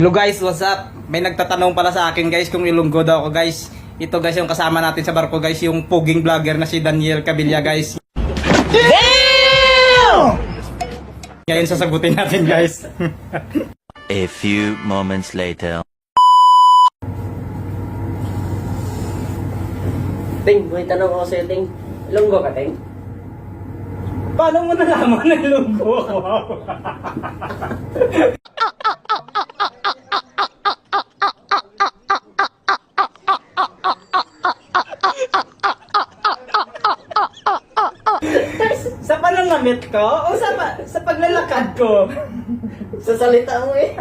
Hello guys, what's up? May nagtatanong pala sa akin guys kung Ilonggo daw ako guys. Ito guys yung kasama natin sa barko guys, yung puging vlogger na si Daniel Cavilla guys. Damn! Ngayon sasagutin natin guys. A few moments later. Ting, may tanong ako sa'yo, Ting. Ilonggo ka, Ting? Paano mo nalaman na Ilonggo ako? Sa pananamit ko o sa paglalakad ko? Sa salita mo eh.